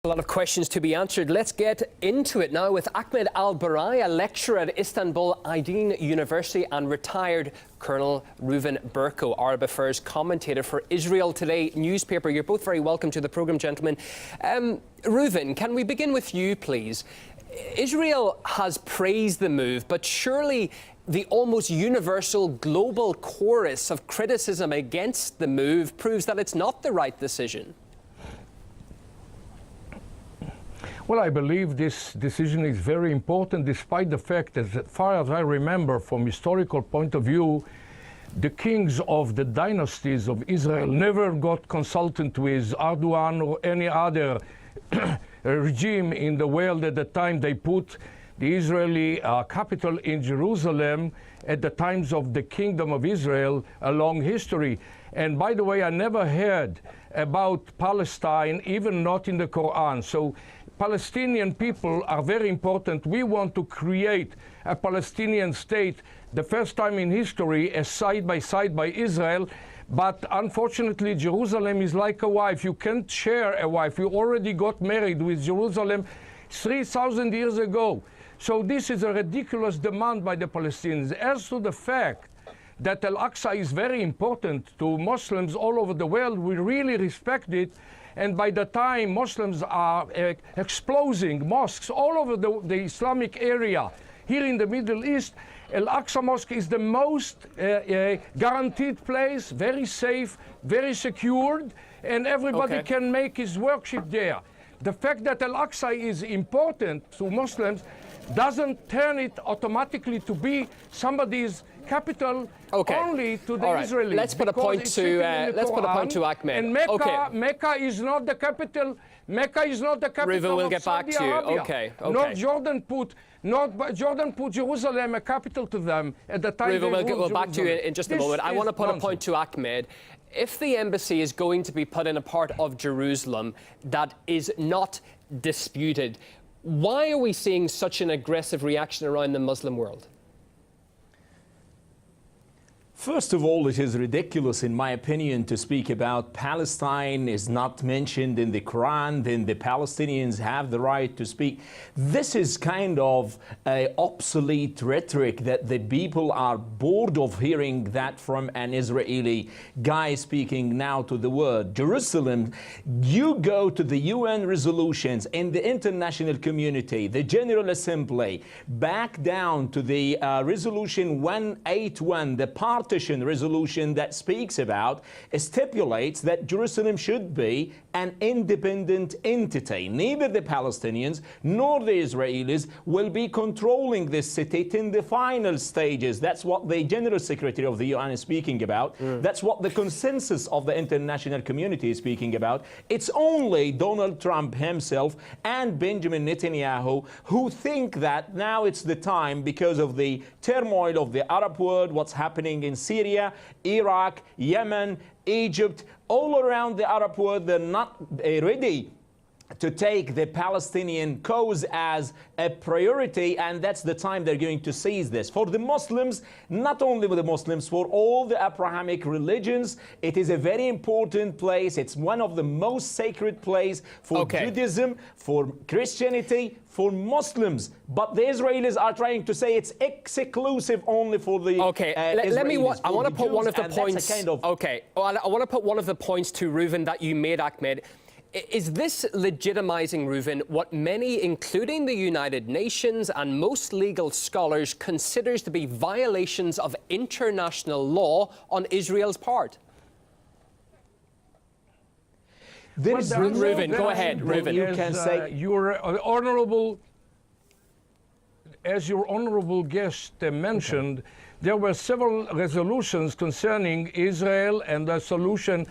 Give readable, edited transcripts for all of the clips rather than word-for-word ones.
A lot of questions to be answered. Let's get into it now with Ahmed Al-Barai, a lecturer at Istanbul Aydin University, and retired Colonel Reuven Berko, Arab Affairs commentator for Israel Today newspaper. You're both very welcome to the programme, gentlemen. Reuven, can we begin with you, please? Israel has praised the move, but surely the almost universal global chorus of criticism against the move proves that it's not the right decision. Well, I believe this decision is very important, despite the fact that, as far as I remember, from historical point of view, the kings of the dynasties of Israel never got consulted with Erdogan or any other regime in the world at the time. They put the Israeli capital in Jerusalem at the times of the Kingdom of Israel along history. And by the way, I never heard about Palestine, even not in the Quran. So Palestinian people are very important. We want to create a Palestinian state, the first time in history, as side by Israel. But unfortunately, Jerusalem is like a wife. You can't share a wife. You already got married with Jerusalem 3,000 years ago. So this is a ridiculous demand by the Palestinians. As to the fact that Al-Aqsa is very important to Muslims all over the world, we really respect it. And by the time Muslims are exploding mosques all over the Islamic area here in the Middle East, Al-Aqsa Mosque is the most guaranteed place, very safe, very secured, and everybody can make his worship there. The fact that Al-Aqsa is important to Muslims doesn't turn it automatically to be somebody's capital only to the Israelis. Let's put a point to Ahmed. And Mecca is not the capital. Mecca is not the capital. Reuven, we'll get back to you. Okay. Not Jordan put Jerusalem a capital to them at the time. Reuven, we'll back to you in just a moment. I want to put a point to Ahmed. If the embassy is going to be put in a part of Jerusalem that is not disputed, why are we seeing such an aggressive reaction around the Muslim world? First of all, it is ridiculous, in my opinion, to speak about Palestine is not mentioned in the Quran, then the Palestinians have the right to speak. This is kind of an obsolete rhetoric that the people are bored of hearing that from an Israeli guy speaking now to the world. Jerusalem, you go to the UN resolutions in the international community, the General Assembly, back down to the resolution 181, the partition resolution that speaks about, stipulates that Jerusalem should be an independent entity. Neither the Palestinians nor the Israelis will be controlling this city in the final stages. That's what the General Secretary of the UN is speaking about. That's what the consensus of the international community is speaking about. It's only Donald Trump himself and Benjamin Netanyahu who think that now it's the time, because of the turmoil of the Arab world, what's happening in Syria, Iraq, Yemen, Egypt, all around the Arab world, they're not ready to take the Palestinian cause as a priority, and that's the time they're going to seize this. For the Muslims, not only with the Muslims, for all the Abrahamic religions, it is a very important place. It's one of the most sacred places for Judaism, for Christianity, for Muslims. But the Israelis are trying to say it's exclusive only for the Israelis. I want to put one of the points. I want to put one of the points to Reuven that you made, Ahmed. Is this legitimizing, Reuven, what many, including the United Nations and most legal scholars, considers to be violations of international law on Israel's part? Reuven, go ahead. Reuven, you can say as your honorable guest mentioned, there were several resolutions concerning Israel and the solution.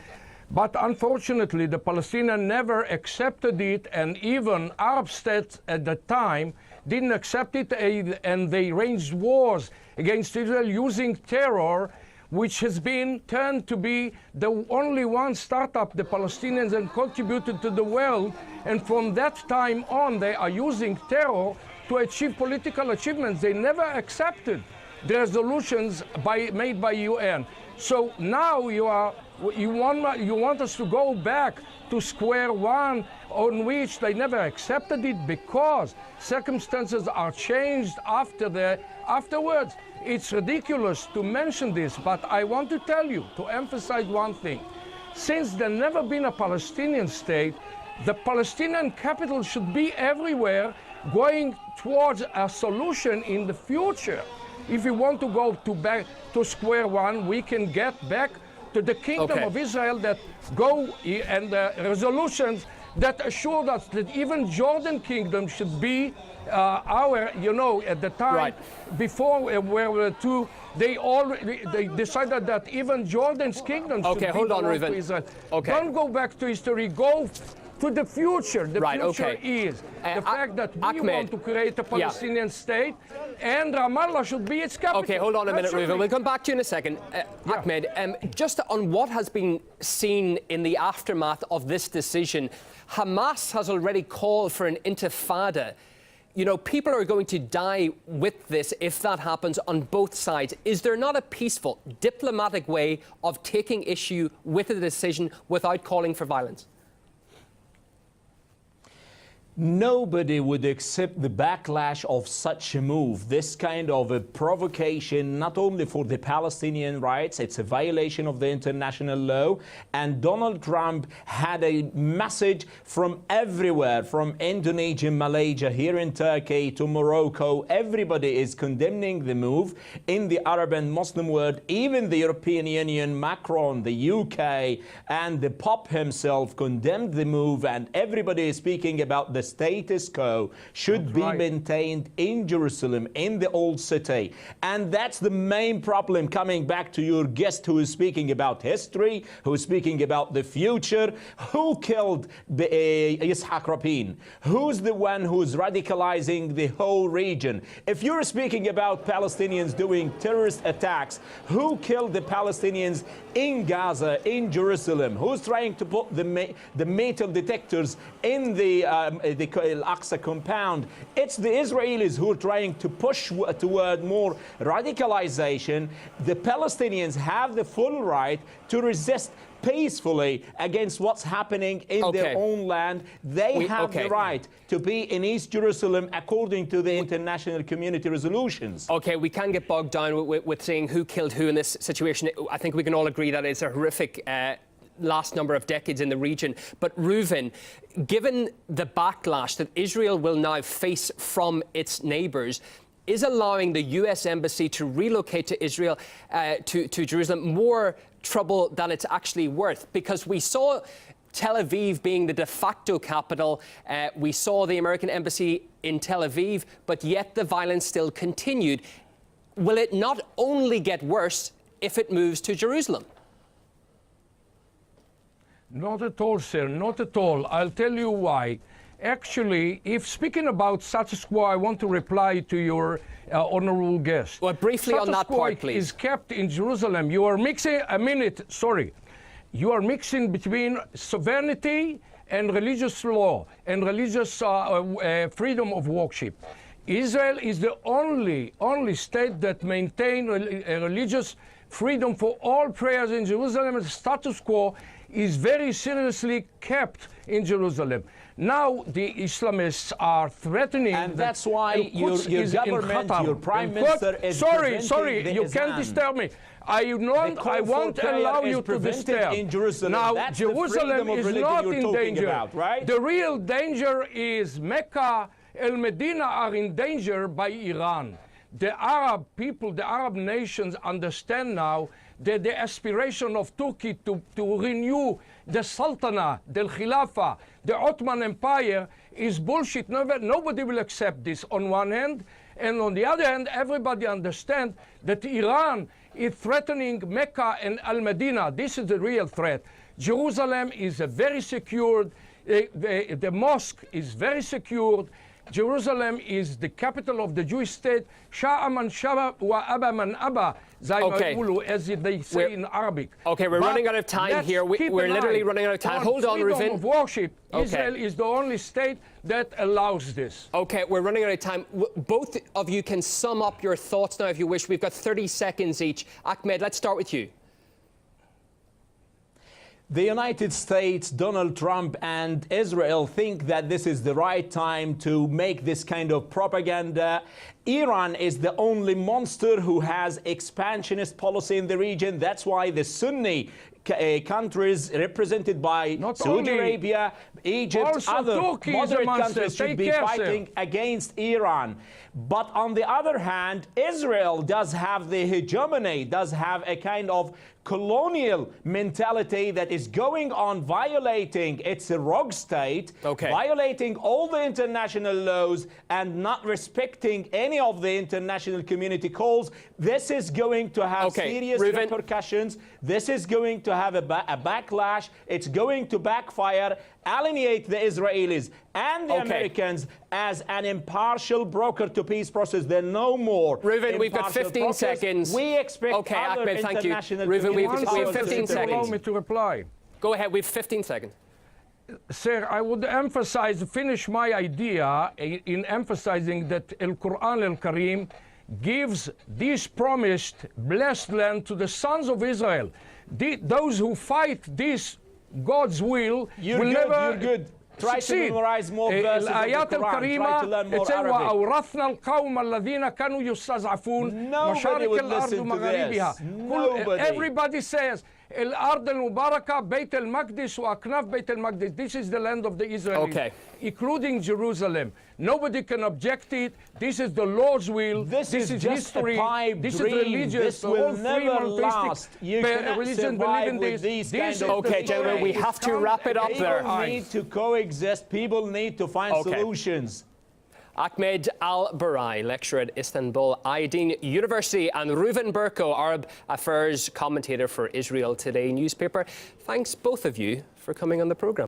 But unfortunately, the Palestinians never accepted it, and even Arab states at the time didn't accept it, and they waged wars against Israel using terror, which has been turned to be the only one startup the Palestinians have contributed to the world. And from that time on, they are using terror to achieve political achievements. They never accepted the resolutions made by UN. So now you want us to go back to square one on which they never accepted it because circumstances are changed afterwards. It's ridiculous to mention this, but I want to tell you, to emphasize one thing. Since there never been a Palestinian state, the Palestinian capital should be everywhere going towards a solution in the future. If we want to go back to square one, we can get back to the kingdom of Israel that go and the resolutions that assured us that even Jordan kingdom should be our, at the time before where we were two, they decided that even Jordan's kingdom should be hold on, to Israel. Don't go back to history, go to the future. The future is the fact that we want to create a Palestinian state and Ramallah should be its capital. Okay, hold on a minute, Reuven. We'll come back to you in a second. Ahmed, just on what has been seen in the aftermath of this decision, Hamas has already called for an intifada. You know, people are going to die with this if that happens on both sides. Is there not a peaceful, diplomatic way of taking issue with the decision without calling for violence? Nobody would accept the backlash of such a move. This kind of a provocation, not only for the Palestinian rights, it's a violation of the international law. And Donald Trump had a message from everywhere, from Indonesia, Malaysia, here in Turkey to Morocco. Everybody is condemning the move in the Arab and Muslim world. Even the European Union, Macron, the UK, and the Pope himself condemned the move. And everybody is speaking about the status quo should be maintained in Jerusalem, in the old city. And that's the main problem, coming back to your guest who is speaking about history, who is speaking about the future. Who killed Yitzhak Rabin? Who's the one who's radicalizing the whole region? If you're speaking about Palestinians doing terrorist attacks, who killed the Palestinians in Gaza, in Jerusalem? Who's trying to put the metal detectors in the Al-Aqsa compound? It's the Israelis who are trying to push toward more radicalization. The Palestinians have the full right to resist peacefully against what's happening in their own land. They have the right to be in East Jerusalem according to the international community resolutions. Okay, we can get bogged down with saying who killed who in this situation. I think we can all agree that it's a horrific last number of decades in the region. But Reuven, given the backlash that Israel will now face from its neighbours, is allowing the US embassy to relocate to Israel, to Jerusalem, more trouble than it's actually worth? Because we saw Tel Aviv being the de facto capital. We saw the American embassy in Tel Aviv, but yet the violence still continued. Will it not only get worse if it moves to Jerusalem? Not at all, sir, not at all. I'll tell you why. Actually, if speaking about status quo, I want to reply to your honorable guest. Well, briefly on that part, please. Is kept in Jerusalem. You are mixing, you are mixing between sovereignty and religious law and religious freedom of worship. Israel is the only state that maintains religious freedom for all prayers in Jerusalem. The status quo is very seriously kept in Jerusalem. Now the Islamists are threatening, and that's why your government, your prime minister is sorry, you can't disturb me. I won't allow you to disturb. In Jerusalem. Now that's Jerusalem is not in danger. Right? The real danger is Mecca and Medina are in danger by Iran. The Arab people, the Arab nations understand now that the aspiration of Turkey to renew the Sultanate, the Khilafah, the Ottoman Empire is bullshit. Nobody will accept this on one hand. And on the other hand, everybody understands that Iran is threatening Mecca and Al-Medina. This is the real threat. Jerusalem is a very secured, the mosque is very secured. Jerusalem is the capital of the Jewish state. Sha'a man shaba wa aba man aba, as they say in Arabic. Okay, we're running out of time here. We're literally running out of time. Hold on, Reuven. Freedom of worship. Israel is the only state that allows this. Okay, we're running out of time. Both of you can sum up your thoughts now if you wish. We've got 30 seconds each. Ahmed, let's start with you. The United States, Donald Trump, and Israel think that this is the right time to make this kind of propaganda. Iran is the only monster who has expansionist policy in the region. That's why the Sunni countries represented by Saudi Arabia, Egypt, other moderate countries should be fighting against Iran. But on the other hand, Israel does have the hegemony, does have a kind of colonial mentality that is going on violating, it's a rogue state, violating all the international laws and not respecting any of the international community calls. This is going to have serious repercussions. This is going to have a backlash. It's going to backfire, alienate the Israelis and the Americans as an impartial broker to peace process. They're no more. Reuven, we've got 15 seconds. We expect other Ahmed, thank you. Reuven, we have 15 seconds. Allow me to reply. Go ahead, we have 15 seconds. Sir, I would finish my idea in emphasizing that Al-Quran Al-Karim gives this promised blessed land to the sons of Israel. Those who fight this God's will will never Try to memorize more verses of the Quran. Try to learn more Arabic. وأورثنا القوم الذين كانوا يستضعفون مشارق الأرض ومغاربها. Everybody says الأرض المباركة بيت المقدس وأكناف بيت المقدس. This is the land of the Israelis, including Jerusalem. Nobody can object it. This is the Lord's will. This is history. This is religious. This will never last. You cannot survive with these kind of gentlemen, we have to wrap it up there. People need to coexist. People need to find solutions. Ahmed Al-Barai, lecturer at Istanbul Aydin University, and Reuven Berko, Arab Affairs commentator for Israel Today newspaper. Thanks both of you for coming on the programme.